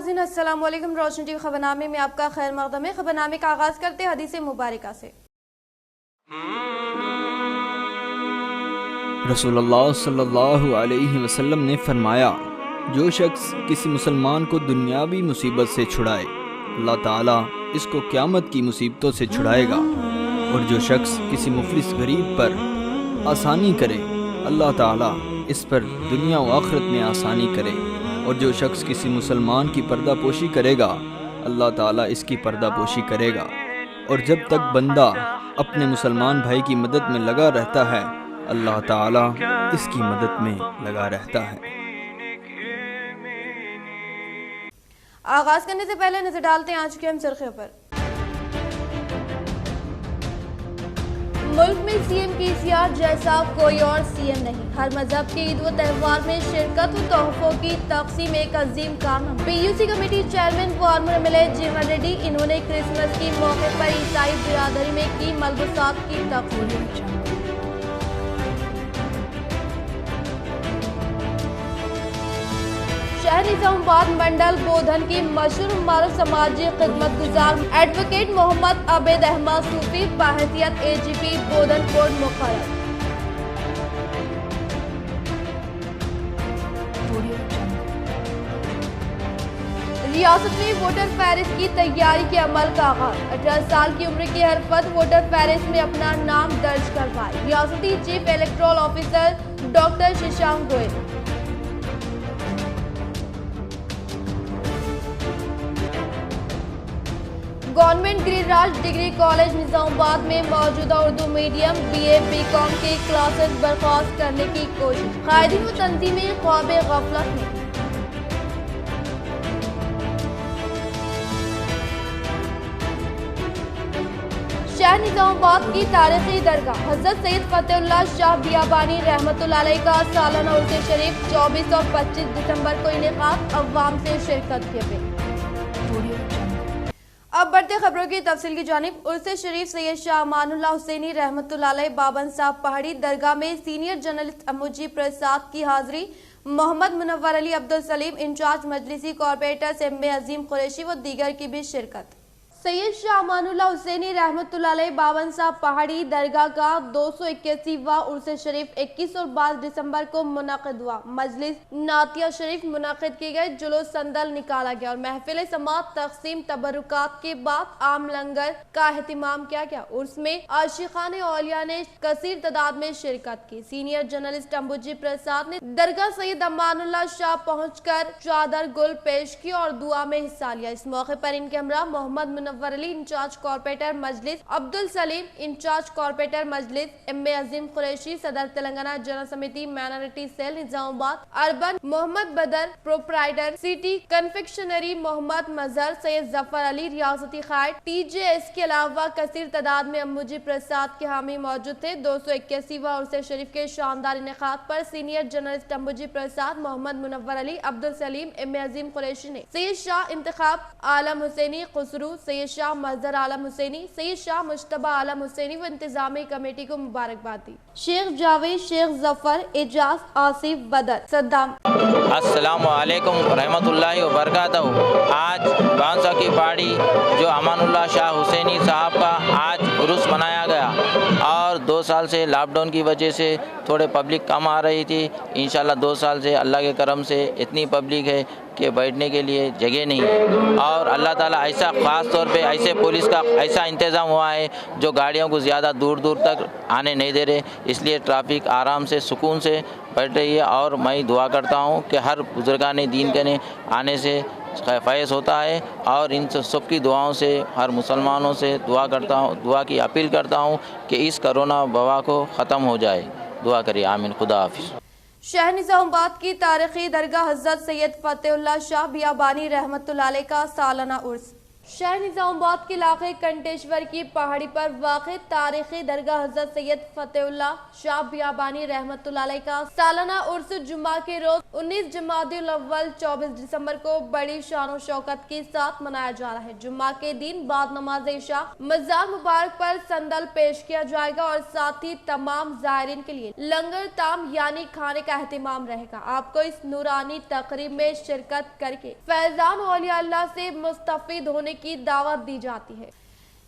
नाज़रीन अस्सलाम वालेकुम। रोशन टीवी खबरनामे में आपका खैर मक़दम है। खबरनामे का आगाज़ करते हदीस मुबारका से। रसूलुल्लाह सल्लल्लाहु अलैहि वसल्लम ने फरमाया, जो शख्स किसी मुसलमान को दुनियावी मुसीबत से छुड़ाए, अल्लाह ताला इसको क़यामत की मुसीबतों से छुड़ाएगा। और जो शख्स किसी मुफलिस गरीब पर आसानी करे, अल्लाह ताला इस पर दुनिया व आखिरत में आसानी करे। और जो शख्स किसी मुसलमान की पर्दापोशी करेगा, अल्लाह ताला इसकी पर्दापोशी करेगा। और जब तक बंदा अपने मुसलमान भाई की मदद में लगा रहता है, अल्लाह ताला इसकी मदद में लगा रहता है। आगाज़ करने से पहले नजर डालते हैं आज के हम सुर्खियों पर। मुल्क में सीएम केसीआर जैसा कोई और सीएम नहीं। हर मजहब के ईद व त्यौहार में शिरकत व तोहफों की तकसीम एक अजीम कारनामा। PUC committee chairman farmer MLA जीवन रेड्डी, इन्होंने क्रिसमस के मौके पर ईसाई बिरादरी में की मलबूसात की तकसीम। शहर निजामाबाद मंडल बोधन की मशहूर मारूफ समाजी खिदमत गुजार एडवोकेट मोहम्मद अबेद अहमद सूफी बहैसियत एजीपी बोधन कोर्ट मुकर्रर। रियासत में वोटर फहरिस्त की तैयारी के अमल का आगाज। 18 साल की उम्र के हर फर्द वोटर फहरिस्त में अपना नाम दर्ज करवाए। रियासती chief electoral officer doctor Shashank Goyal. Government Giriraj degree college Nizamabad में मौजूदा उर्दू मीडियम बीए बीकॉम के क्लासेस बर्खास्त करने की कोशिश। कायदीन व तंजीमें ख्वाबे गफलत में। शहर निजामाबाद की तारीखी दरगाह हजरत सैयद फतेहुल्लाह शाह बियाबानी रहमतुल्लाह अलैह का सालाना उर्स शरीफ 24 और 25 दिसंबर को इनेकाद, अवाम से शिरकत की अपील। अब बढ़ते खबरों की तफसील की जानिब। उर्स शरीफ सैयद शाह अमानुल्लाह हुसैनी रहमतुल्लाह अलैह बाबन साहब पहाड़ी दरगाह में सीनियर जर्नलिस्ट अमुजी प्रसाद की हाजिरी, मोहम्मद मुनव्वर अली अब्दुल सलीम इंचार्ज मजलिसी corporator M A Azeem Qureshi व दीगर की भी शिरकत। सैयद शाह अमानुल्लाह हुसैनी रहमतुल्लाह अलैह बाबन साहब पहाड़ी दरगाह का 281वां उर्स शरीफ 21 और 22 दिसंबर को मुनक़िद हुआ। मजलिस नातिया शरीफ मुनक़िद की गई, जुलूस संदल निकाला गया और महफिल समात तकसीम तबरुकात के बाद आम लंगर का एहतमाम किया गया। उर्स में आशिकान औलिया ने कसीर तादाद में शिरकत की। सीनियर जर्नलिस्ट अम्बुजी प्रसाद ने दरगाह सैयद अमानुल्लाह शाह पहुँचकर चादर गुल पेश की और दुआ में हिस्सा लिया। इस मौके पर इनके हमरा Mohammed Ali incharge corporator Majlis, Abdul Saleem incharge corporator Majlis, M A Azeem Qureshi सदर तेलंगाना जनरल समिति minority cell Nizamabad urban, Mohammed Badar proprietor city confectionery, Mohammed Mazhar, Syed Zafar Ali रियासती खाइट TJS के अलावा कसीर तादाद में अम्बुजी प्रसाद के हामी मौजूद थे। 281वां उर्स शरीफ के शानदार इनेकाद पर senior journalist Ambuji Prasad, Mohammed Munawwar Ali Abdul Saleem, M A Azeem Qureshi ने सैयद शाह इंतखाब आलम हुसैनी खुसरू, सैयद शाह मजहर आलम हुसैनी, सैयद शाह मुश्तबा आलम हुसैनी व इंतजामी कमेटी को मुबारकबाद दी। शेख जावेद, शेख जफर, एजाज, आसिफ, बदर, सद्दाम। अस्सलामु अलैकुम रहमतुल्लाहि व बरकातहू। आज बांसा की पहाड़ी जो अमानुल्लाह शाह हुसैनी साहब का आज उर्स मनाया गया और 2 साल से लॉकडाउन की वजह से थोड़े पब्लिक कम आ रही थी। इंशाल्लाह 2 साल से अल्लाह के करम से इतनी पब्लिक है कि बैठने के लिए जगह नहीं है। और अल्लाह ताला ऐसा ख़ास तौर पे ऐसे पुलिस का ऐसा इंतज़ाम हुआ है जो गाड़ियों को ज़्यादा दूर दूर तक आने नहीं दे रहे, इसलिए ट्रैफिक आराम से सुकून से बैठ रही है। और मैं दुआ करता हूँ कि हर बुजुर्गान दीन के आने से फैज़ होता है और इन सब की दुआओं से हर मुसलमानों से दुआ करता हूँ, दुआ की अपील करता हूँ कि इस कोरोना वबा को ख़त्म हो जाए। दुआ करिए, आमीन। खुदा हाफिज़। शहर निजामाबाद की तारीखी दरगाह हजरत सैयद फतेहुल्लाह शाह बियाबानी रहमतुल्लाह अलैह का सालाना उर्स। शहर निजामाबाद के इलाके कंटेश्वर की पहाड़ी पर वाक़ तारीखी दरगाह हज़रत सैयद फतेहुल्लाह शाह बियाबानी रहमतुल्लाह अलैह का सालाना उर्स जुम्मा के रोज 19 जमादिउल अव्वल 24 दिसंबर को बड़ी शान शौकत के साथ मनाया जा रहा है। जुम्मा के दिन बाद नमाज इशा मज़ार मुबारक पर संदल पेश किया जाएगा और साथ ही तमाम ज़ायरीन के लिए लंगर ताम यानी खाने का एहतमाम रहेगा। आपको इस नूरानी तकरीब में शिरकत करके फैजान औलिया अल्लाह से मुस्तफीद होने की दावत दी जाती है।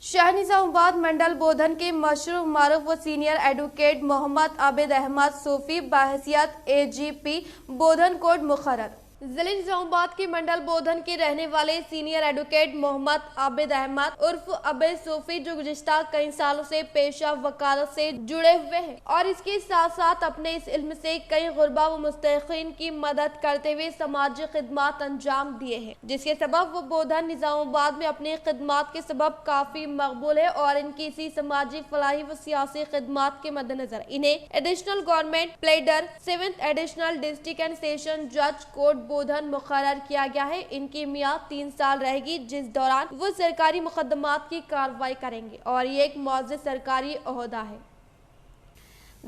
शहर निजामाबाद मंडल बोधन के मशहूर मारूफ व सीनियर एडवोकेट मोहम्मद आबिद अहमद सूफी बहसियत AGP बोधन कोट मुकर्रर। जिले निजामाबाद के मंडल बोधन के रहने वाले सीनियर एडवोकेट मोहम्मद आबिद अहमद उर्फ अबिद सूफी जो गुज़िश्ता कई सालों से पेशा वकालत से जुड़े हुए हैं और इसके साथ साथ अपने इस इल्म से कई गुरबा व मुस्तहिकीन की मदद करते हुए समाजी खिदमात अंजाम दिए हैं, जिसके सबब वो बोधन निजामाबाद में अपनी खिदमात के सबब काफी मकबूल है और इनकी इसी समाजी फलाही व सियासी खिदमात के मद्देनजर इन्हें additional government pleader 7th additional district and session जज कोर्ट बोधन मुकर्रर किया गया है। इनकी मियाद 3 साल रहेगी, जिस दौरान वो सरकारी मुकदमात की कार्रवाई करेंगे और ये एक मौजूद सरकारी ओहदा है।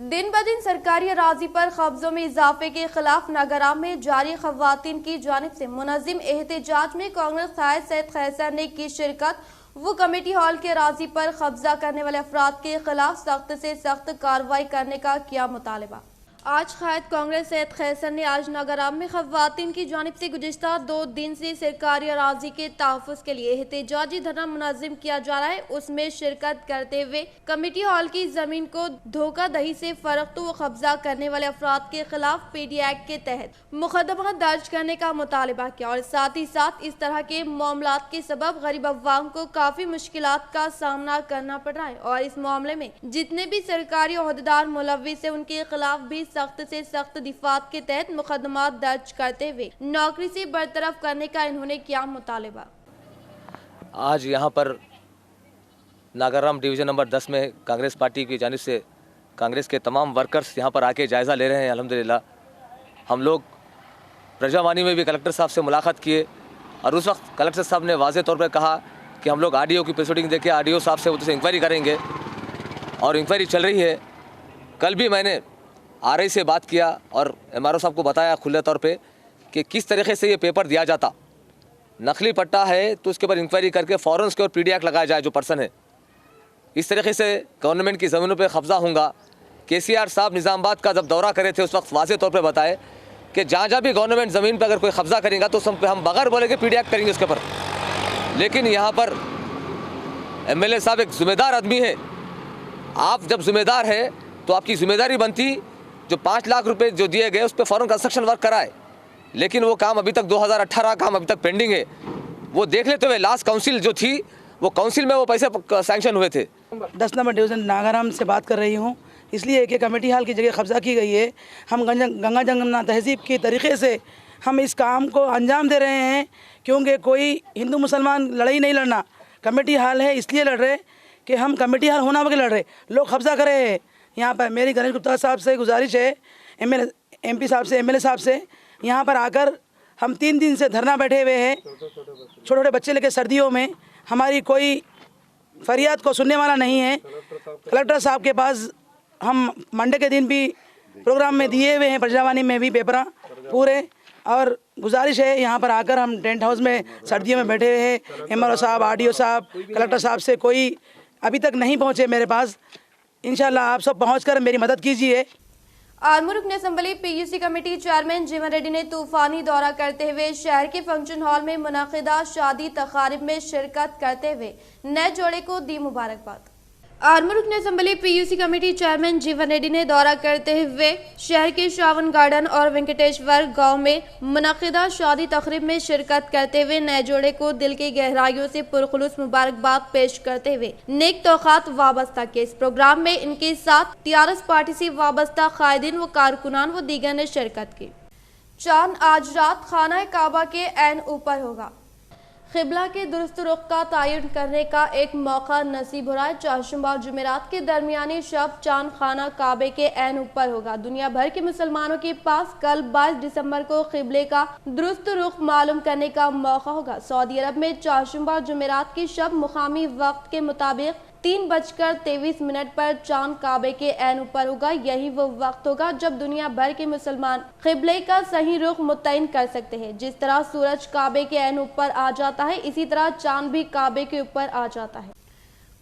दिन ब दिन सरकारी अराजी पर कब्जों में इजाफे के खिलाफ नागराम में जारी खवातीन की जानिब से मुनज़्ज़म एहतजाज में कांग्रेस कायद सैयद खैसर ने की शिरकत। वो कमेटी हॉल के अराजी पर कब्जा करने वाले अफराद के खिलाफ सख्त से सख्त कार्रवाई करने का किया मुतालबा। आज कायद कांग्रेस सैयद खैसर ने आज नागराम में खवातीन की जानिब से गुज़िश्ता 2 दिन से सरकारी अराजी के तहफ़्फ़ुज़ के लिए एहतजाजी धरना मुनज़्ज़म किया जा रहा है। उसमें शिरकत करते हुए कमेटी हॉल की ज़मीन को धोखाधड़ी से फरोख्त व कब्जा करने वाले अफराद के खिलाफ PD एक्ट के तहत मुकदमा दर्ज करने का मुतालबा किया और साथ ही साथ इस तरह के मामलात के सबब गरीब अवाम को काफ़ी मुश्किलात का सामना करना पड़ रहा है और इस मामले में जितने भी सरकारी ओहदेदार मुलव्विस है उनके खिलाफ भी सख्त से सख्त दिफात के तहत मुकदमा दर्ज करते हुए नौकरी से बरतरफ करने का इन्होंने किया मुतालबा। आज यहाँ पर नागराम डिवीज़न नंबर 10 में कांग्रेस पार्टी की जानिब से कांग्रेस के तमाम वर्कर्स यहाँ पर आके जायज़ा ले रहे हैं। अल्हम्दुलिल्लाह हम लोग प्रजावानी में भी कलेक्टर साहब से मुलाकात किए और उस वक्त कलेक्टर साहब ने वाज़े तौर पर कहा कि हम लोग RDO की प्रोसीडिंग देके RDO साहब से उनसे इंक्वायरी करेंगे और इंक्वायरी चल रही है। कल भी मैंने RI से बात किया और MRO साहब को बताया खुले तौर पे कि किस तरीके से ये पेपर दिया जाता। नकली पट्टा है तो उसके ऊपर इंक्वायरी करके फ़ौरन उसके ऊपर PD एक्ट लगाया जाए जो पर्सन है। इस तरीके से गवर्नमेंट की ज़मीनों पे कब्ज़ा होगा। KCR साहब निज़ामाबाद का जब दौरा करे थे उस वक्त वाज़े तौर पे बताए कि जहाँ जहाँ भी गवर्नमेंट ज़मीन पर अगर कोई कब्ज़ा करेगा तो हम बगैर बोले कि PD एक्ट करेंगे उसके ऊपर। लेकिन यहाँ पर MLA साहब एक ज़िम्मेदार आदमी है। आप जब ज़िम्मेदार है तो आपकी ज़िम्मेदारी बनती जो 5 लाख रुपए जो दिए गए उस पर फ़ौरन कंस्ट्रक्शन वर्क कराए। लेकिन वो काम अभी तक 2018 काम अभी तक पेंडिंग है। वो देख लेते हुए लास्ट काउंसिल जो थी वो काउंसिल में वो पैसे सैंक्शन हुए थे। 10 नंबर डिवीज़न नागाराम से बात कर रही हूँ। इसलिए कि कमेटी हॉल की जगह कब्ज़ा की गई है। हम गंगा जमुना तहज़ीब के तरीक़े से हम इस काम को अंजाम दे रहे हैं, क्योंकि कोई हिंदू मुसलमान लड़ाई नहीं लड़ना, कमेटी हॉल है इसलिए लड़ रहे कि हम कमेटी हॉल होना बगैर लड़ रहे, लोग कब्ज़ा करे हैं। यहाँ पर मेरी गणेश गुप्ता साहब से गुजारिश है, MP साहब से, MLA साहब से, यहाँ पर आकर हम 3 दिन से धरना बैठे हुए हैं। छोटे छोटे बच्चे लेके सर्दियों में हमारी कोई फरियाद को सुनने वाला नहीं है। कलेक्टर साहब के पास हम मंडे के दिन भी प्रोग्राम में दिए हुए हैं, प्रजावानी में भी पेपर पूरे, और गुजारिश है यहाँ पर आकर हम टेंट हाउस में सर्दियों में बैठे हुए हैं। MRO साहब, RDO साहब, कलेक्टर साहब से कोई अभी तक नहीं पहुँचे मेरे पास। इंशाल्लाह आप सब पहुँचकर मेरी मदद कीजिए। आर्मू रुकन असम्बली PUC कमेटी चेयरमैन जीवन रेड्डी ने तूफानी दौरा करते हुए शहर के फंक्शन हॉल में मुनाकिदा शादी तकारीब में शिरकत करते हुए नए जोड़े को दी मुबारकबाद। आर्मू रुकन असम्बली PUC कमेटी चेयरमैन जीवन रेड्डी ने दौरा करते हुए शहर के श्रावण गार्डन और वेंकटेश्वर गांव में मुनाकिदा शादी तकरीब में शिरकत करते हुए नए जोड़े को दिल की गहराइयों से पुरखुलूस मुबारकबाद पेश करते हुए नेक तौक़ात वाबस्ता के इस प्रोग्राम में इनके साथ TRS पार्टी से वाबस्ता कायदीन व कारकुनान व दीगर ने शिरकत की। चांद आज रात खाना काबा के ऐन ऊपर होगा। क़िबला के दुरुस्त रुख का तयन करने का एक मौका नसीब हो रहा है। चाशुंबा और जुमेरात के दरमियानी शब चांद खाना काबे के ऐन ऊपर होगा। दुनिया भर के मुसलमानों के पास कल 22 दिसंबर को क़िबले का दुरुस्त रुख मालूम करने का मौका होगा। सऊदी अरब में चाशुंबा और जुमेरात की शब मुकामी वक्त के मुताबिक 3:23 पर चांद काबे के ऐन ऊपर होगा। यही वो वक्त होगा जब दुनिया भर के मुसलमान क़िबले का सही रुख मुतयन कर सकते हैं। जिस तरह सूरज काबे के ऐन ऊपर आ जाता है, इसी तरह चांद भी काबे के ऊपर आ जाता है।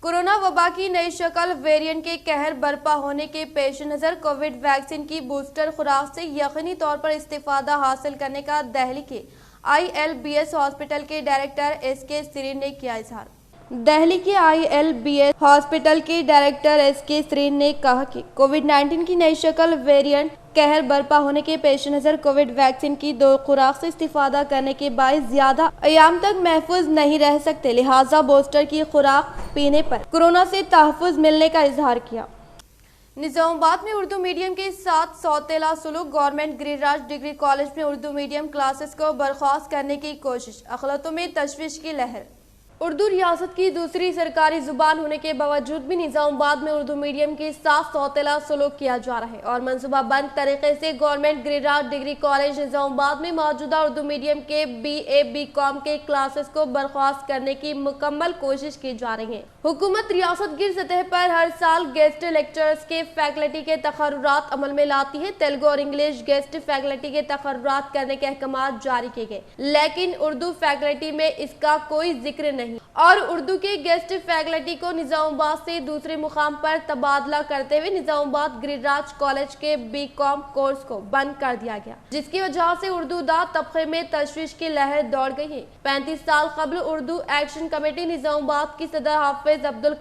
कोरोना वबा की नई शक्ल वेरिएंट के कहर बरपा होने के पेश नज़र कोविड वैक्सीन की बूस्टर खुराक से यकीनी तौर पर इस्तेफादा हासिल करने का दिल्ली के ILBS हॉस्पिटल के डायरेक्टर SK सिरीन ने किया इजहार। दिल्ली के ILBS हॉस्पिटल के डायरेक्टर SK सिरीन ने कहा कि कोविड-19 की नई शक्ल वेरिएंट कहर बरपा होने के पेश नज़र कोविड वैक्सीन की 2 खुराक से इस्तेफादा करने के बायस ज्यादा अयाम तक महफूज नहीं रह सकते, लिहाजा बूस्टर की खुराक पीने पर कोरोना से तहफ़्फ़ुज़ मिलने का इजहार किया। निजामाबाद में उर्दू मीडियम के साथ सौतेला सुलूक, गवर्नमेंट गिरिराज डिग्री कॉलेज में उर्दू मीडियम क्लासेस को बर्खास्त करने की कोशिश, अखिलतों में तशवीश की लहर। उर्दू रियासत की दूसरी सरकारी जुबान होने के बावजूद भी निजामाबाद में उर्दू मीडियम के साथ सौतेला सुलूक किया जा रहा है और मनसूबाबंद तरीके से government Giriraj degree college Nizamabad में मौजूदा उर्दू मीडियम के BA BCom के क्लासेस को बर्खास्त करने की मुकम्मल कोशिश की जा रही है। हुकूमत रियासत गिर सतह पर हर साल गेस्ट लेक्चरर्स के फैकल्टी के तकर्रुरात अमल में लाती है। तेलुगु और इंग्लिश गेस्ट फैकल्टी के तकर्रुरात करने के अहकाम जारी किए गए, लेकिन उर्दू फैकल्टी में इसका कोई जिक्र नहीं और उर्दू के गेस्ट फैकल्टी को निजामाबाद से दूसरे मुकाम पर तबादला करते हुए निजामाबाद गिरिराज कॉलेज के BCom कोर्स को बंद कर दिया गया, जिसकी वजह से उर्दू दाद तबके में तशवीश की लहर दौड़ गई है। 35 साल कबल उर्दू एक्शन कमेटी निजामाबाद की सदर हाफिज अब्दुल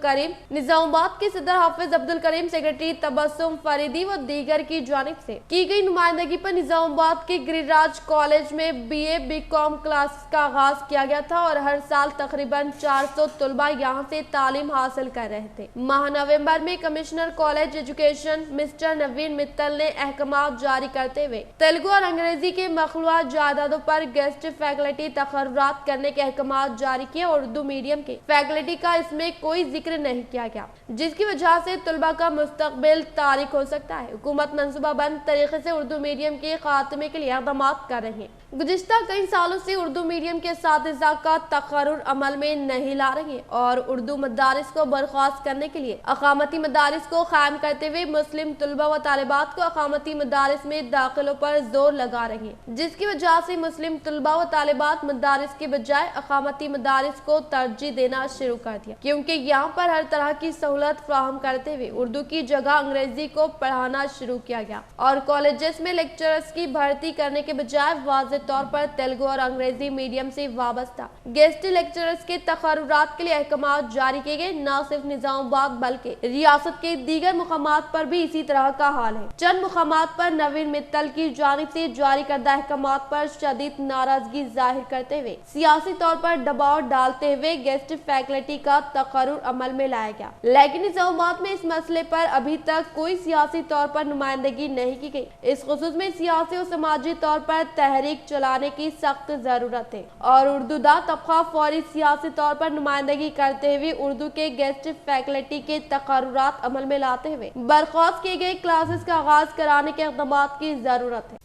करीम, सेक्रेटरी तबस्सुम फरीदी व दीगर की जानिब से की गई नुमाइंदगी पर निजामाबाद के गिरिराज कॉलेज में BA BCom क्लास का आगाज किया गया था और हर साल तकरीबन 400 तलबा यहाँ से तालीम हासिल कर रहे थे। माह नवंबर में कमिश्नर कॉलेज एजुकेशन मिस्टर नवीन मित्तल ने अहकाम जारी करते हुए तेलुगु और अंग्रेजी के मखलूआ जायदादों पर गेस्ट फैकल्टी तकर्रुरात करने के अहकाम जारी किए और उर्दू मीडियम के फैकल्टी का इसमें कोई जिक्र नहीं किया गया, जिसकी वजह से तलबा का मुस्तकबिल तारीक हो सकता है। हुकूमत मनसूबाबंद तरीके से उर्दू मीडियम के खात्मे के लिए इक़दाम कर रही है। गुज़िश्ता कई सालों से उर्दू मीडियम के असातिज़ा का तकर्रुर अमल में नहीं ला रही है और उर्दू मदारिस को बर्खास्त करने के लिए अकामती मदारिस को कायम करते हुए मुस्लिम तलबा व तालिबात को अकामती मदारिस में दाखिलों पर जोर लगा रही है, जिसकी वजह से मुस्लिम तलबा व तालिबात मदारिस के बजाय अकामती मदारिस को तरजीह देना शुरू कर दिया, क्योंकि यहाँ पर हर तरह की सहूलत फराहम करते हुए उर्दू की जगह अंग्रेजी को पढ़ाना शुरू किया गया और कॉलेजेस में लेक्चरर्स की भर्ती करने के बजाय वाज़ेह तौर पर तेलुगु और अंग्रेजी मीडियम से वाबस्ता गेस्ट लेक्चरर्स के तकर्रुरात के लिए अहकाम जारी किए गए। न सिर्फ निजामाबाद बल्कि रियासत के दीगर मुकामात पर भी इसी तरह का हाल है। चंद मुकामात पर नवीन मित्तल की जानिब से जारी करदा अहकामात पर शदीद नाराजगी जाहिर करते हुए सियासी तौर पर दबाव डालते हुए गेस्ट फैकल्टी का तकर्रुर अमल में लाया गया, लेकिन निजामाबाद में इस मसले पर अभी तक कोई सियासी तौर पर नुमाइंदगी नहीं की गई। इस खुसूस में सियासी और समाजी तौर पर तहरीक चलाने की सख्त जरूरत है और उर्दू दा तबका फौरी सियासी तौर पर नुमाइंदगी करते हुए उर्दू के गेस्ट फैकल्टी के तकर्रुरात अमल में लाते हुए बर्खास्त किए गए क्लासेस का आगाज कराने के इक़दाम की जरूरत है।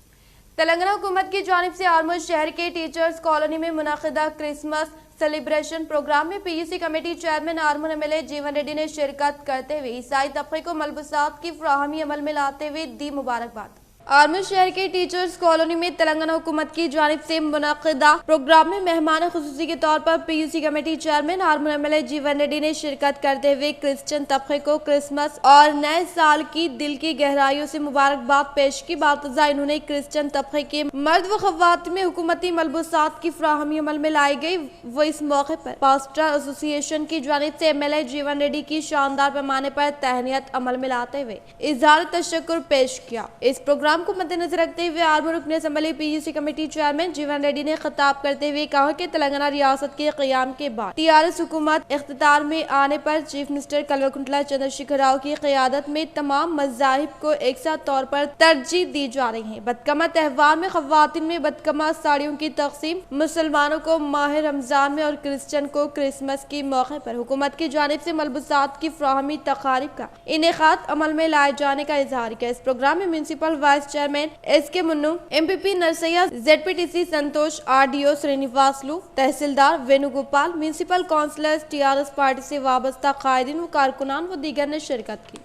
तेलंगाना हुकूमत की जानिब से आरमूर शहर के टीचर्स कॉलोनी में मुनाकिदा क्रिसमस सेलिब्रेशन प्रोग्राम में PUC committee chairman Armoor MLA जीवन रेड्डी ने शिरकत करते हुए ईसाई तबके को मलबूसात की फराहमी अमल में लाते हुए दी मुबारकबाद। आरमूर शहर के टीचर्स कॉलोनी में तेलंगाना हुकूमत की जानिब से मुनाकिदा प्रोग्राम में मेहमान खुसूसी के तौर पर PUC committee chairman Armoor MLA जीवन रेड्डी ने शिरकत करते हुए क्रिश्चियन तबके को क्रिसमस और नए साल की दिल की गहराइयों से मुबारकबाद पेश की। बातजा इन्होंने क्रिश्चियन तबके के मर्द व खवात में हुकूमती मलबूसात की फराहमी अमल में लाई गई। वो इस मौके पर पास्टर एसोसिएशन की जानिब से MLA जीवन रेड्डी की शानदार पैमाने पर तहनीत अमल में लाते हुए इजहार तशक्कुर पेश किया। इस प्रोग्राम पैगाम को मद्देनजर रखते हुए आर्मी रुकन असम्बली PUC कमेटी चेयरमैन जीवन रेड्डी ने खिताब करते हुए कहा कि तेलंगाना रियासत के क़याम के बाद TRS हुकूमत इख्तियार में आने पर चीफ मिनिस्टर कल्वकुंतला चंद्रशेखर राव की क़यादत में तमाम मज़ाहिब को एक साथ तौर पर तरजीह दी जा रही है। बदकमा त्यौहार में ख़वातीन में बदकमा साड़ियों की तकसीम, मुसलमानों को माह रमजान में और क्रिश्चियन को क्रिसमस के मौके पर हुकूमत की जानिब से मलबूसात की फ्राहमी तकारीब का इनेकाद अमल में लाए जाने का इजहार किया। इस प्रोग्राम में municipal vice chairman SK Munnu, MPP Narsaiah, ZPTC Santosh, RDO Srinivasulu, tehsildar Venugopal, municipal councillors, TRS party से वाबस्ता कायदीन व कारकुनान व दीगर ने शिरकत की।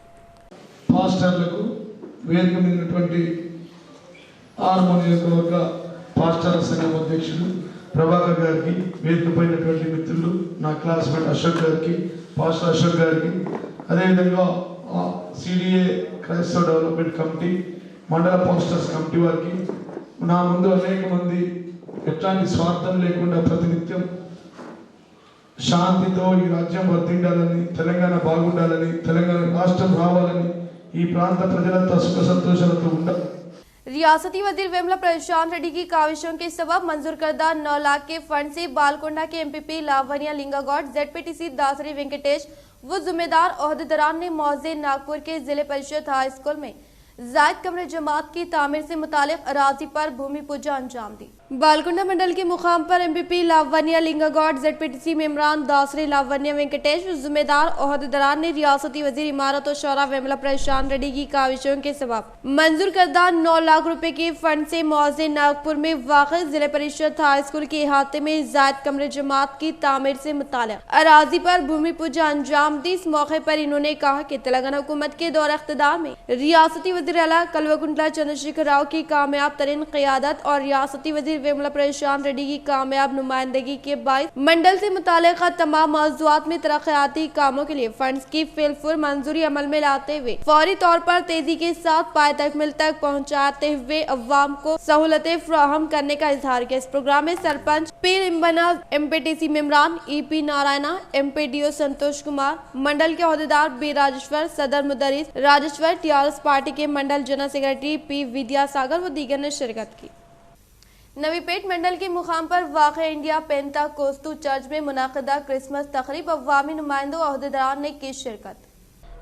పాస్టర్లకు వేదిక మీద ఉన్నటువంటి ఆర్మోన్ నియోజకవర్గ పాస్టర్ల సంఘం అధ్యక్షులు ప్రభాకర్ గారికి, వేదిక పైనటువంటి మిత్రులు, నా క్లాస్మేట్ అశోక్ గారికి, పాస్టర్ అశోక్ గారికి, అదేవిధంగా CDA క్రైస్తవ డెవలప్మెంట్ కమిటీ, మండల పాస్టర్స్ కమిటీ వారికి, నా ముందు అనేక మంది ఎట్లాంటి స్వార్థం లేకుండా ప్రతినిత్యం శాంతితో ఈ రాజ్యం వర్ధిల్లాలని, తెలంగాణ బాగుండాలని, తెలంగాణ రాష్ట్రం రావాలని, ఈ ప్రాంత ప్రజలంతా సుఖ సంతోషాలతో ఉండాలి। रियासती वजीर विमला प्रशांत रेड्डी की काविशों के सबब मंजूर करदा 9 लाख के फंड से बालकोंडा के MPP लावनिया लिंगागौड, ZPTC दासरी वेंकटेश व जिम्मेदार ओहदेदारान ने मौजे नागपुर के जिले परिषद हाई स्कूल में जायद कमरे जमात की तामीर से मुतालिक अराजी पर भूमि पूजा अंजाम दी। बालकुंडा मंडल के मुकाम पर MPP लावनिया लिंगागौड, ZPTC मेम्बरान दासरी लावनिया वेंकटेश जिम्मेदार ओहदेदारान ने रियासती वजीर इमारत और शौरा विमला प्रशांत रेड्डी की काविशों के सबब मंजूर करदा 9 लाख रुपए के फंड से मौजे नागपुर में वाक़ जिले परिषद हाई स्कूल के अहाते में जायद कमरे जमात की तामीर से मुतालिक अराजी पर भूमि पूजा अंजाम दी। इस मौके पर इन्होंने कहा कि तेलंगाना हुकूमत के दौर इख्तिदार में रियासती वज़ीर आला कल्वकुंतला चंद्रशेखर राव की कामयाब तरीन क़यादत और रियासती वज़ीर विमला प्रशांत रेड्डी की कामयाब नुमाइंदगी के बाइस मंडल से मुताल्लिक़ तमाम मौज़ूआत में तरक्याती कामों के लिए फंड्स की फिलफुल मंजूरी अमल में लाते हुए फौरी तौर पर तेजी के साथ पाए तकमील तक पहुँचाते हुए अवाम को सहूलतें फराहम करने का इजहार किया। इस प्रोग्राम में सरपंच पीर इम्बना, MPTC मेम्बरान EP Narayana, MPDO Santosh Kumar, मंडल के ओहदेदार B राजेश्वर, सदर मुदरिस राजेश्वर, TRS पार्टी के मंडल जनरल सेक्रेटरी P विद्यासागर व दीगर ने शिरकत की। नवीपेट मंडल के मुकाम पर वाक़ इंडिया पेंताकोस्तु चर्च में मुनाक़िदा क्रिसमस तक़रीब अवामी नुमाइंदों ओहदेदारान ने की शिरकत।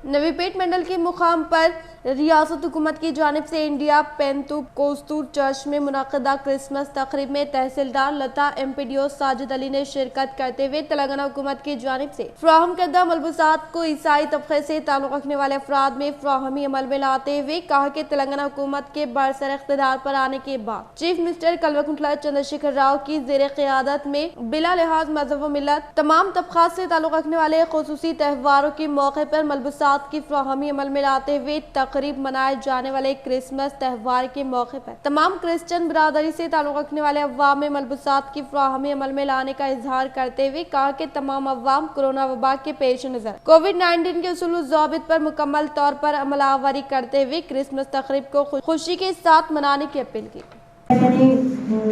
नवीपेट मंडल के मुकाम पर रियासत हुकूमत की जानिब से इंडिया पेंताकोस्तु चर्च में मुनाक़िदा क्रिसमस तक़रीब में तहसीलदार लता, MPDO साजिद अली ने शिरकत करते हुए तेलंगाना हुकूमत की जानिब से फ्राहम करदा मलबूसात को ईसाई तबके से ताल्लुक़ रखने वाले अफराद में फ्राहमी अमल में लाते हुए कहा कि तेलंगाना हुकूमत के बरसर इख्तियार पर आने के बाद चीफ मिनिस्टर कल्वकुंतला चंद्रशेखर राव की ज़ेर क़यादत में बिला लिहाज मज़हब व मिल्लत तमाम तबक़ात से ताल्लुक़ रखने वाले ख़ुसूसी त्यौहारों के मौके पर मलबूसात की फ्राहमी अमल में लाते हुए तकरीब मनाए जाने वाले क्रिसमस त्यौहार के मौके पर तमाम क्रिश्चियन बिरादरी से ताल्लुक़ रखने वाले अवाम में मलबूसात की फ्राहमी अमल में लाने का इजहार करते हुए कहा कि तमाम अवाम कोरोना वबा के पेश नज़र COVID-19 के उसूल ज़ाबित पर मुकम्मल तौर पर अमलावरी करते हुए क्रिसमस तकरीब को खुशी के साथ मनाने की अपील की।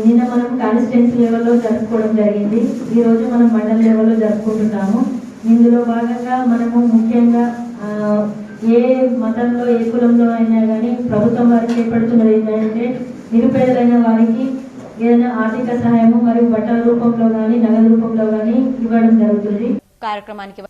నిన్న మనం కాన్స్టిట్యుయెన్సీ లెవెల్లో జరుపుకోవడం జరిగింది। ఈ రోజు మనం మండల లెవెల్లో జరుపుకుంటున్నాము। ఇందులో భాగంగా మనము ముఖ్యంగా ఏ మతంలో ఏ కులంలో అయినా కానీ ప్రభుత్వం వారు చేపడుతున్నది ఏంటంటే నిరుపేదలైన వారికి ఏదైనా ఆర్థిక సహాయము మరియు బట్టల రూపంలో కానీ నగదు రూపంలో కానీ ఇవ్వడం జరుగుతుంది। कार्यक्रमाనికి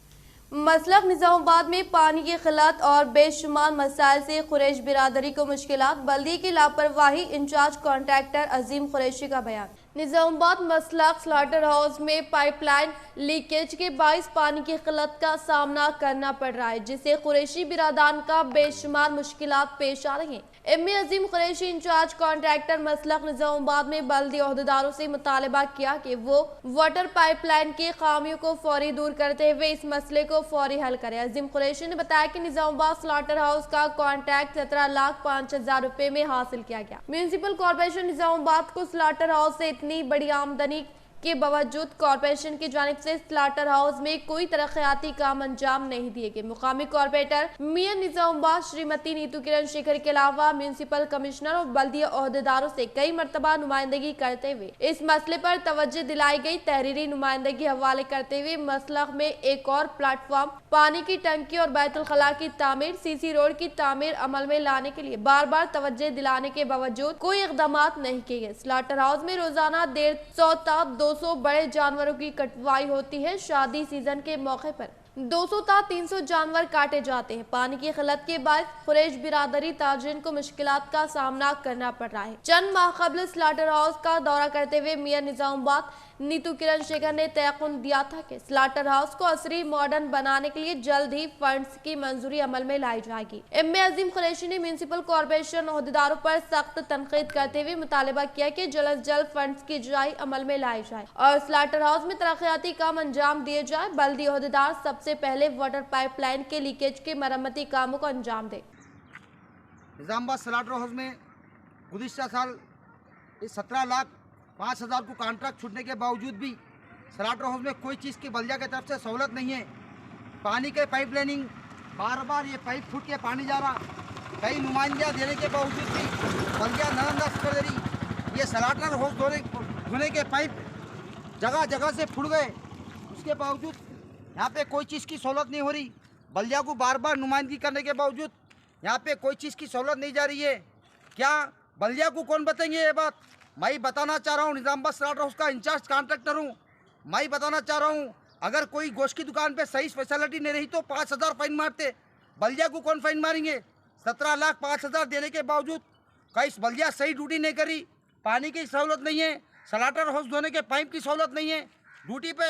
मसलक निजामाबाद में पानी की खिलत और बेशुमार मसाइल से कुरैश बिरादरी को मुश्किलात, बल्दी की लापरवाही, इंचार्ज कॉन्ट्रैक्टर अजीम कुरैशी का बयान। निजामाबाद मसलक स्लॉटर हाउस में पाइपलाइन लीकेज के बाइस पानी की किल्लत का सामना करना पड़ रहा है, जिससे कुरैशी बिरादान का बेशुमार मुश्किलात पेश आ रही हैं। एमए अजीम कुरैशी इंचार्ज कॉन्ट्रैक्टर मसलक निजामाबाद में बल्दी ओहदेदारों से मुतालबा किया कि वो वाटर पाइपलाइन की खामियों को फौरी दूर करते हुए इस मसले को फौरी हल करें। अजीम कुरैशी ने बताया कि निजामाबाद स्लॉटर हाउस का कॉन्ट्रैक्ट 17,05,000 रुपए में हासिल किया गया। म्यूनिसिपल कॉर्पोरेशन निजामाबाद को स्लॉटर हाउस से इतनी बड़ी आमदनी के बावजूद कॉरपोरेशन की जानिब से स्लाटर हाउस में कोई तरक्याती काम अंजाम नहीं दिए गए। मुकामी कॉरपोरेटर मियां निजामुद्दीन श्रीमती नीतू किरण शेखर के अलावा म्यूनिसिपल कमिश्नर और बल्दिया ओहदेदारों से कई मरतबा नुमाइंदगी करते हुए इस मसले पर तवज्जो दिलाई गई। तहरीरी नुमाइंदगी हवाले करते हुए मसलख में एक और प्लेटफॉर्म, पानी की टंकी और बैतुल खला की तामीर, सीसी रोड की तामीर अमल में लाने के लिए बार बार तवज्जो दिलाने के बावजूद कोई इकदाम नहीं किए गए। स्लाटर हाउस में रोजाना 150 ta 200 बड़े जानवरों की कटवाई होती है। शादी सीजन के मौके पर 200 ta 300 जानवर काटे जाते हैं। पानी की किल्लत के बाद कुरैश बिरादरी ताजिन को मुश्किलात का सामना करना पड़ रहा है। चंद माह कबल स्लाटर हाउस का दौरा करते हुए मियां निजामुद्दीन नीतू किरण शेखर ने तयक़ुन दिया था कि स्लाटर हाउस को असरी मॉडर्न बनाने के लिए जल्द ही फंड्स की मंजूरी अमल में लाई जाएगी। एम अजीम कुरैशी ने म्यूनिसिपल कॉरपोरेशन ओहदेदारों पर सख्त तनकीद करते हुए मुतालबा किया कि जल्द अज जल्द फंड्स की जाई अमल में लाई जाए और स्लाटर हाउस में तरक्याती काम अंजाम दिए जाए। बल्दी ओहदेदार सबसे पहले वाटर पाइपलाइन के लीकेज के मरम्मती कामों को अंजाम दे। निजामाबाद स्लाटर हाउस में गुज़िश्ता साल 17,05,000 को कॉन्ट्रैक्ट छूटने के बावजूद भी स्लाटर हाउस में कोई चीज़ की बल्दिया की तरफ से सहूलत नहीं है। पानी के पाइप लाइनिंग बार बार ये पाइप फूट के पानी जा रहा, कई नुमाइंदियाँ देने के बावजूद भी बल्दिया नजरअंदाज कर दे रही। ये स्लाटर हाउस धोने के पाइप जगह जगह से फूट गए, उसके बावजूद यहाँ पे कोई चीज़ की सहूलत नहीं हो रही। बल्दिया को बार बार नुमाइंदगी करने के बावजूद यहाँ पे कोई चीज़ की सहूलत नहीं जा रही है। क्या बल्दिया को कौन बताएंगे ये बात? मैं ही बताना चाह रहा हूँ, निजामाबाद स्लाटर हाउस का इंचार्ज कॉन्ट्रैक्टर हूँ। मैं ही बताना चाह रहा हूँ, अगर कोई गोश्त की दुकान पे सही फैसिलिटी नहीं रही तो 5,000 फाइन मारते। बल्दिया को कौन फाइन मारेंगे? 17,05,000 देने के बावजूद कई बल्दिया सही ड्यूटी नहीं करी। पानी की सहूलत नहीं है, स्लाटर हाउस धोने के पाइप की सहूलत नहीं है। ड्यूटी पे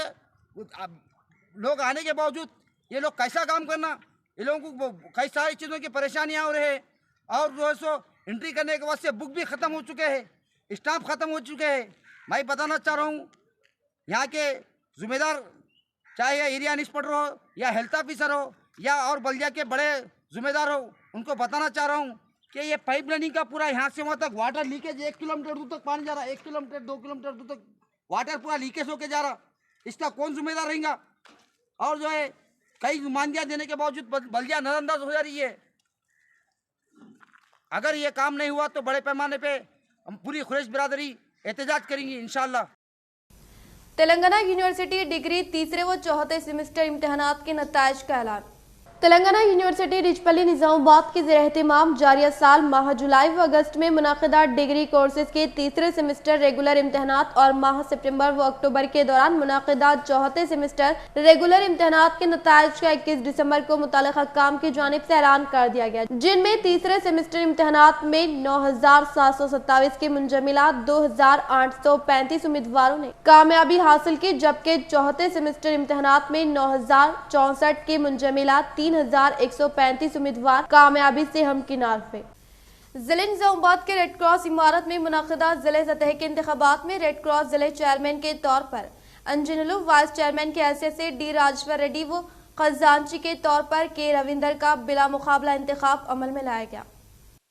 लोग आने के बावजूद ये लोग कैसा काम करना? ये लोगों को कई सारी चीज़ों की परेशानियाँ हो रही है और जो है सो एंट्री करने के बाद से बुक भी ख़त्म हो चुके हैं, स्टाफ ख़त्म हो चुके हैं। मैं बताना चाह रहा हूँ, यहाँ के ज़िम्मेदार चाहे एरिया इंस्पेक्टर हो या हेल्थ ऑफिसर हो या और बल्दिया के बड़े ज़िम्मेदार हो, उनको बताना चाह रहा हूँ कि ये पाइप लाइनिंग का पूरा यहाँ से वहाँ तक वाटर लीकेज 1 किलोमीटर दूर तक पानी जा रहा है, 1 किलोमीटर 2 किलोमीटर दूर तक वाटर पूरा लीकेज होके जा रहा। इसका कौन जिम्मेदार रहेगा? और जो है कई नुमाइंदियाँ देने के बावजूद बल्दिया नजरअंदाज हो जा रही है। अगर ये काम नहीं हुआ तो बड़े पैमाने पे हम पूरी कुरैश बिरादरी एहतजाज करेंगी इंशाअल्लाह। तेलंगाना यूनिवर्सिटी डिग्री तीसरे व चौथे सेमेस्टर इम्तिहानात के नताइज का ऐलान। तेलंगाना यूनिवर्सिटी रिजपली निजामुद्दीन के ज़ेर-ए-एहतिमाम जारिया साल माह जुलाई व अगस्त में मुनाकिदा डिग्री कोर्सेज के तीसरे सेमेस्टर रेगुलर इम्तिहानात और माह सितंबर व अक्टूबर के दौरान मुनाकिदा चौथे सेमेस्टर रेगुलर इम्तिहानात के नताइज का 21 दिसंबर को मुताल्लिक़ हक्काम की जानिब से ऐलान कर दिया गया, जिनमें तीसरे सेमेस्टर इम्तिहानात में 9,727 के मुंजमिला 2,835 उम्मीदवारों ने कामयाबी हासिल की, जबकि चौथे सेमेस्टर इम्तिहानात में 9,064 के मुंजमिला 3,135 उम्मीदवार कामयाबी से हमकिनार हुए। जिले निजामुद्दीन के रेड क्रॉस इमारत में मुनाकिदा जिले सतह के इंतखाबात में रेड क्रॉस जिले चेयरमैन के तौर पर अंजनलू, वाइस चेयरमैन के हैसियत से डी राजेश्वर रेड्डी व खजांची के तौर पर के रविंदर का बिला मुकाबला इंतखाब अमल में लाया गया।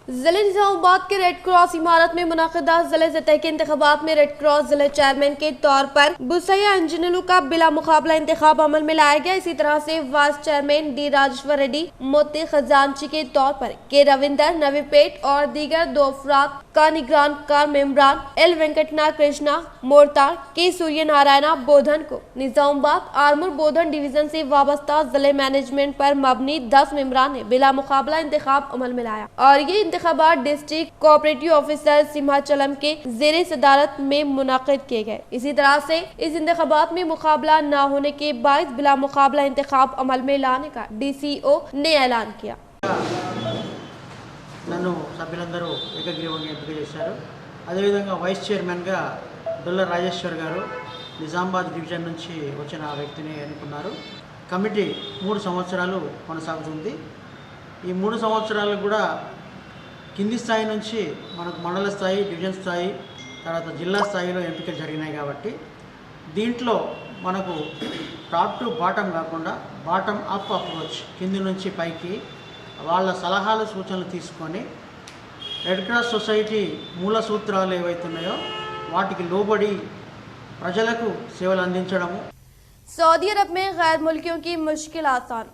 जिले निजामुद्दीन के रेड क्रॉस इमारत में मुनाकिदा जिले सतह के इंतखाबात में रेड क्रॉस जिले चेयरमैन के तौर पर बुसैया अंजनलू का बिला मुकाबला इंतखाब अमल में लाया गया। इसी तरह से vice chairman D Rajeshwar Reddy, मोती खजांची के तौर पर के रविंदर, नवीपेट और दीगर 2 अफराद का निगरान कार मेम्बरान एल वेंकटना कृष्णा मोरतार के सूर्य नारायणा बोधन को निजामुद्दीन आर्मूर बोधन डिवीजन से वाबस्ता जिले मैनेजमेंट पर मबनी 10 मेम्बरान ने बिला मुकाबला इंतखाब अमल में लाया और ये इंतखाबात डिस्ट्रिक्ट कोऑपरेटिव ऑफिसर सिम्हाचलम के ज़ेरे सदारत में मुनाकिद किए गए। इसी तरह से इस इंतखाबात में मुकाबला न होने के बायस बिला मुकाबला इंतखाब अमल में लाने का DCO ने ऐलान किया। నన్ను సభ్యులందరూ ఏకగ్రీవంగా ఎంపిక చేశారు. అదేవిధంగా వైస్ చైర్మన్గా డొల్ల రాజేశ్వర్ గారు నిజామాబాద్ డివిజన్ నుంచి వచ్చిన ఆ వ్యక్తిని ఎన్నుకున్నారు. కమిటీ 3 సంవత్సరాలు కొనసాగుతుంది. ఈ 3 సంవత్సరాలు కూడా కింది స్థాయి నుంచి మనకు మండల స్థాయి, డివిజన్ స్థాయి, తర్వాత జిల్లా స్థాయిలో ఎంపికలు జరిగినాయి. కాబట్టి దీంట్లో మనకు టాప్ టు బాటం కాకుండా బాటమ్ అప్ అప్రోచ్, కింది నుంచి పైకి వాళ్ళ సలహాలు సూచనలు తీసుకొని రెడ్ క్రాస్ సొసైటీ మూల సూత్రాలు ఏవైతున్నాయో వాటికి లోబడి ప్రజలకు సేవలు అందించడము। सऊदी अरब में गैर मुल्कियों की मुश्किल आसान।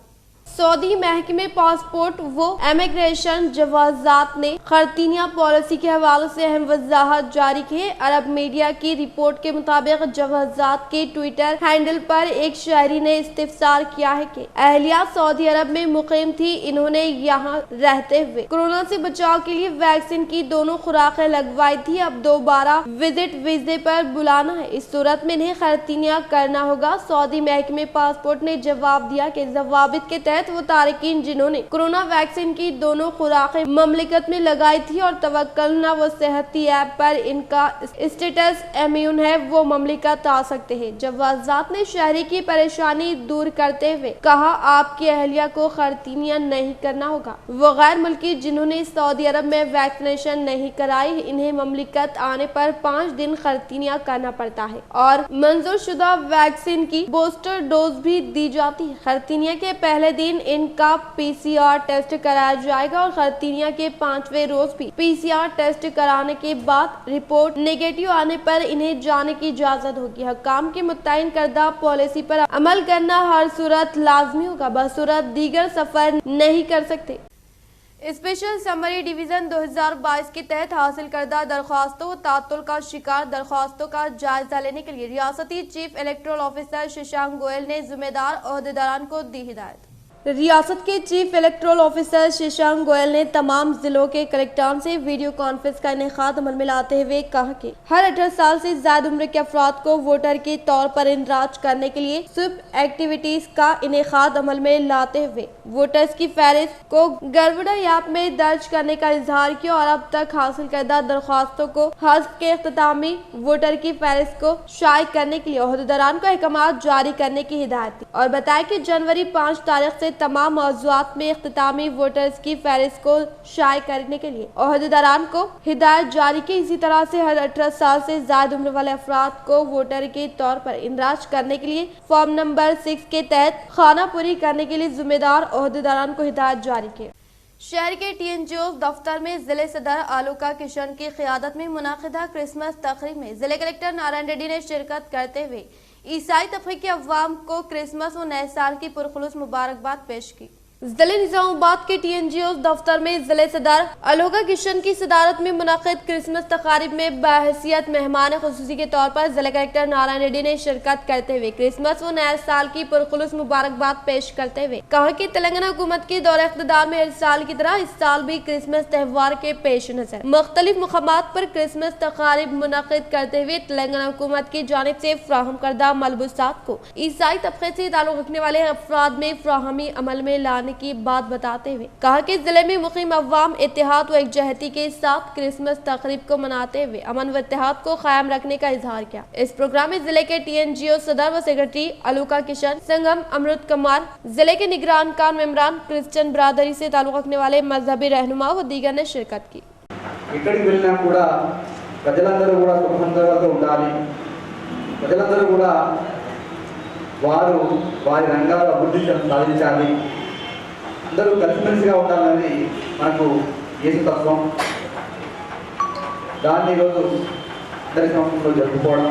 सऊदी महकमे पासपोर्ट व इमिग्रेशन जवाजात ने खरतीनिया पॉलिसी के हवाले से अहम वजाहत जारी की है। अरब मीडिया की रिपोर्ट के मुताबिक जवाजात के ट्विटर हैंडल पर एक शहरी ने इस्तिफसार किया है कि अहलिया सऊदी अरब में मुकीम थी, इन्होंने यहाँ रहते हुए कोरोना से बचाव के लिए वैक्सीन की दोनों खुराकें लगवाई थी, अब दोबारा विजिट वीजे पर बुलाना है, इस सूरत में इन्हें खरतीनिया करना होगा। सऊदी महकमे पासपोर्ट ने जवाब दिया कि जवाबित के तहत वो तारकीन जिन्होंने कोरोना वैक्सीन की दोनों खुराकें ममलिकत में लगाई थी और तवक्कलना व सेहती ऐप पर इनका स्टेटस इम्यून है, वो ममलिकत आ सकते हैं। जवाजात ने शहरी की परेशानी दूर करते हुए कहा, आपकी अहलिया को खरतीनिया नहीं करना होगा। वो गैर मुल्की जिन्होंने सऊदी अरब में वैक्सीनेशन नहीं कराई, इन्हें ममलिकत आने पर 5 दिन खरतीनिया करना पड़ता है और मंजूर शुदा वैक्सीन की बूस्टर डोज भी दी जाती है। खरतीनिया के पहले दिन इनका PCR टेस्ट कराया जाएगा और खरतीनिया के 5वें रोज भी PCR टेस्ट कराने के बाद रिपोर्ट नेगेटिव आने पर इन्हें जाने की इजाजत होगी। हकाम की मुतय्यन करदा पॉलिसी पर अमल करना हर सूरत लाजमी होगा, बसूरत दीगर सफर नहीं कर सकते। स्पेशल समरी डिवीजन 2022 के तहत हासिल करदा दरख्वास्तों व तातुल का शिकार दरख्वास्तों का जायजा लेने के लिए रियासती chief electoral officer Shashank Goyal ने जिम्मेदार ओहदेदारान को दी हिदायत। रियासत के chief electoral officer Shashank Goyal ने तमाम जिलों के कलेक्टरों से वीडियो कॉन्फ्रेंस का इनेकाद अमल में लाते हुए कहा कि हर 18 साल से ज्यादा उम्र के अफराद को वोटर के तौर पर इंदराज करने के लिए स्वीप एक्टिविटीज का इनेकाद अमल में लाते हुए वोटर्स की फहरिस्त को गड़बड़ा ऐप में दर्ज करने का इजहार किया और अब तक हासिल करदा दरख्वास्तों को हस्ब के इख्तितामी वोटर की फहरिस्त को शाये करने के लिए ओहदेदारान को अहकामात जारी करने की हिदायत दी और बताया कि जनवरी 5 तारीख से तमाम मौज़ूआत में इख्तितामी वोटर्स की फहरिस्त को शाये करने के लिए ओहदेदारान को हिदायत जारी की। इसी तरह से हर 18 साल से ज्यादा उम्र वाले अफराद को वोटर के तौर पर इंदराज करने के लिए फॉर्म नंबर 6 के तहत खाना पूरी करने के लिए जिम्मेदार ओहदेदारान को हिदायत जारी की। शहर के TNGO दफ्तर में जिले सदर आलूका किशन की क़ियादत में मुनाकिदा क्रिसमस तकरीब में जिले कलेक्टर नारायण रेड्डी ने शिरकत करते हुए ईसाई तबके के अवाम को क्रिसमस और नए साल की पुरखुलूस मुबारकबाद पेश की। जिले निजामाबाद के TNGO दफ्तर में जिले सदर आलूका किशन की सदारत में मुनाकिद क्रिसमस तकारीब में बहैसियत मेहमान खुसूसी के तौर पर जिला कलेक्टर नारायण रेड्डी ने शिरकत करते हुए क्रिसमस व नए साल की पुरखुलूस मुबारकबाद पेश करते हुए कहा कि तेलंगाना हुकूमत के दौरे इख्तिदार में हर साल की तरह इस साल भी क्रिसमस त्यौहार के पेश नजर मुख्तलिफ मुकामात पर क्रिसमस तकारीब मुनाकिद करते हुए तेलंगाना हुकूमत की जानिब से फ्राहम करदा मलबूसात को ईसाई तबके से ताल्लुक रखने वाले अफराद में फ्राहमी अमल में लाने की बात बताते हुए कहा कि जिले में मुकीम अवाम इत्तेहाद व एकजहती के साथ क्रिसमस तकरीब को मनाते हुए अमन व इत्तेहाद को कायम रखने का इजहार किया। इस प्रोग्राम में जिले के TNGO सदर व सेक्रेटरी आलूका किशन संगम अमृत कुमार, जिले के निगरान कान मेम्बरान, क्रिश्चियन बरादरी से ताल्लुक रखने वाले मजहबी रहनुमा व दीगर ने शिरकत की। ఇక్కడికి వెళ్ళినా కూడా ప్రజలందరూ కూడా సుఖంగా ఉండాలి, ప్రజలందరూ కూడా వారు వారి రంగాల్లో అభివృద్ధి సాధించాలి, అందరూ కలిసిమెలిసిగా ఉండాలనేది మనకు యేసు తత్వం। దాన్ని ఈరోజు అందరి సంవత్సరంలో జరుపుకోవడం,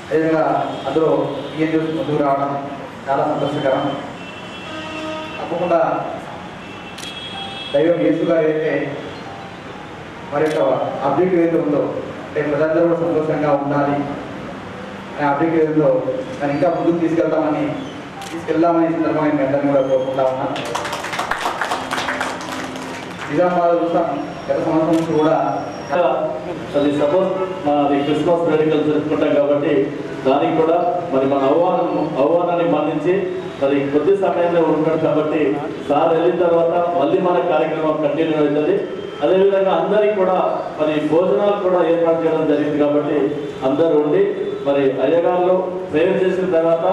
అదేవిధంగా అందులో TNGO ముందుకు రావడం చాలా సంతోషకరం। తప్పకుండా దైవం యేసు గారు అయితే మరి యొక్క అబ్జెక్టివ్ ఏదో ఉందో అంటే ప్రజలందరూ కూడా సంతోషంగా ఉండాలి అనే ఆబ్జెక్టివ్ ఏదో దాన్ని ఇంకా ముందుకు తీసుకెళ్దామని సందర్భంగా మీ అందరినీ కూడా కోరుకుంటా ఉన్నాను। నిజామాబాద్ చూసాం గత సంవత్సరం నుంచి కూడా అది సపోజ్ మనది క్రిస్మస్ వేడుకలు జరుపుకుంటాం కాబట్టి దానికి కూడా మరి మన ఆహ్వానాన్ని మన్నించి మరి కొద్ది సమయంలో ఉంటాడు కాబట్టి సార్ వెళ్ళిన తర్వాత మళ్ళీ మన కార్యక్రమం కంటిన్యూ అవుతుంది। అదేవిధంగా అందరికీ కూడా మరి భోజనాలు కూడా ఏర్పాటు చేయడం జరిగింది కాబట్టి అందరూ ఉండి మరి అయ్యగారులు ప్రేయర్ చేసిన తర్వాత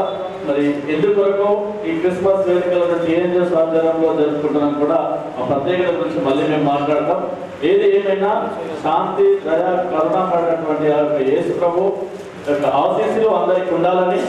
మరి ఎందుకొరకు ఈ క్రిస్మస్ వేడుకలను TNGO ఆధ్వర్యంలో జరుపుకుంటున్నాం కూడా ఆ ప్రత్యేకత గురించి మళ్ళీ మేము మాట్లాడతాం। ఏది ఏమైనా శాంతి దయ కరుణ పడినటువంటి యేసు ప్రభు యొక్క ఆశీస్సులు అందరికీ ఉండాలని।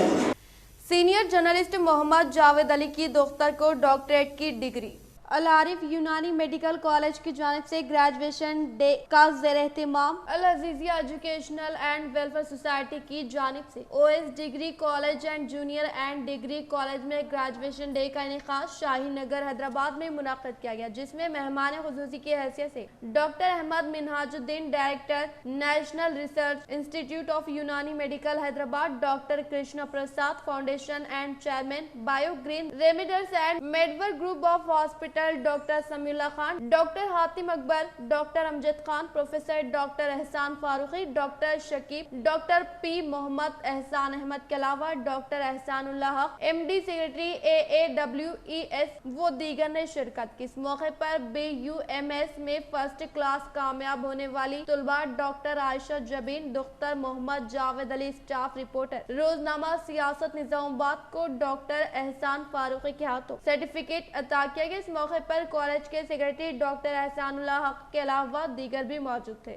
सीनियर जर्नलिस्ट मोहम्मद जावेद अली की दोख्तर को डॉक्टरेट की डिग्री। अल आरिफ यूनानी मेडिकल कॉलेज की जानिब से ग्रेजुएशन डे का ज़ेर-ए-एहतिमाम Al Azizia educational and welfare society की जानिब से OS degree college and junior and degree college में ग्रेजुएशन डे का इनेकाद शाही नगर हैदराबाद में मुनक़्क़िद किया गया, जिसमें मेहमान खुसूसी की हैसियत से doctor Ahmed Minhajuddin director national research institute of Unani medical Hyderabad, doctor Krishna Prasad foundation and chairman bio green remedies and मेडवर group of hospital doctor Samiullah Khan, doctor Hatim Akbar, doctor Amjad Khan, professor doctor Ehsan Farooqui, doctor Shakeeb, doctor P Mohammed Ehsan Ahmed के अलावा डॉक्टर एहसानुल्लाह हक, एमडी सेक्रेटरी AAWES वो दीगर ने शिरकत की। इस मौके पर BUMS में फर्स्ट क्लास कामयाब होने वाली तुलबा doctor Ayesha Jabeen, doctor Mohammed Javed Ali staff reporter रोजनामा सियासत निजामाबाद को डॉक्टर एहसान फारूकी के हाथों सर्टिफिकेट अता किया गया। इस मौके पर कॉलेज के सेक्रेटरी डॉक्टर एहसानुल्लाह हक के अलावा दीगर भी मौजूद थे।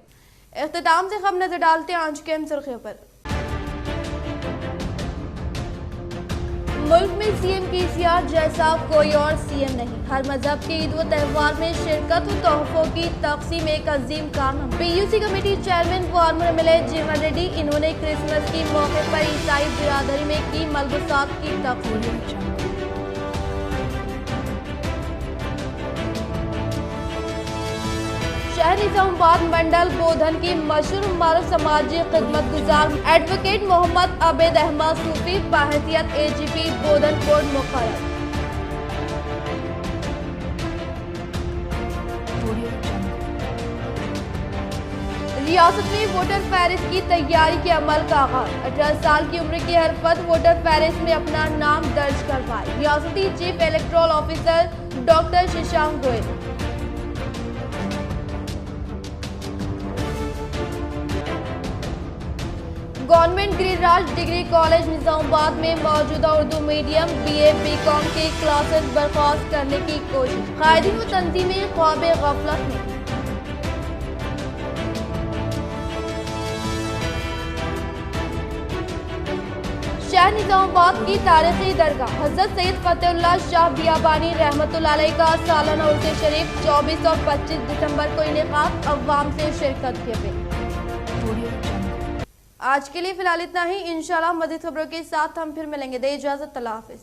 इख्तिताम से हम नजर डालते हैं आज के अहम सुर्खियों पर। मुल्क में सीएम केसीआर जैसा कोई और सीएम नहीं। हर मजहब के ईद व त्यौहार में शिरकत व तोहफों की तकसीम एक अजीम कारनामा। PUC कमेटी चेयरमैन व आर्मर MLA जीवन रेड्डी, इन्होंने क्रिसमस की मौके पर ईसाई बिरादरी में की मलबूसात की तकसीम। शहर निजामाबाद मंडल बोधन की मशहूर मारूफ समाजी खिदमत गुजार एडवोकेट मोहम्मद अबेद अहमद सूफी बाहसियत AGP बोधन कोर्ट मुकर्रर। रियासत में वोटर फहरिस्त की तैयारी के अमल का आगाज। 18 साल की उम्र के हर फर्द वोटर फहरिस्त में अपना नाम दर्ज करवाए। रियासती chief electoral officer doctor Shashank Goyal. Government Giriraj degree college Nizamabad में मौजूदा उर्दू मीडियम BA BCom के क्लासेस बर्खास्त करने की कोशिश। कायदीन व तंजीमें ख्वाबे गफलत में। शहर निजामाबाद की तारीखी दरगाह हजरत सैयद फतेहुल्लाह शाह बियाबानी रहमतुल्लाह अलैह का सालाना उर्स शरीफ 24 और 25 दिसंबर को इनेकाद, अवाम से शिरकत की अपील। आज के लिए फिलहाल इतना ही। इंशाल्लाह मज़ीद खबरों के साथ हम फिर मिलेंगे। दे इजाजत, अल्लाह हाफिज।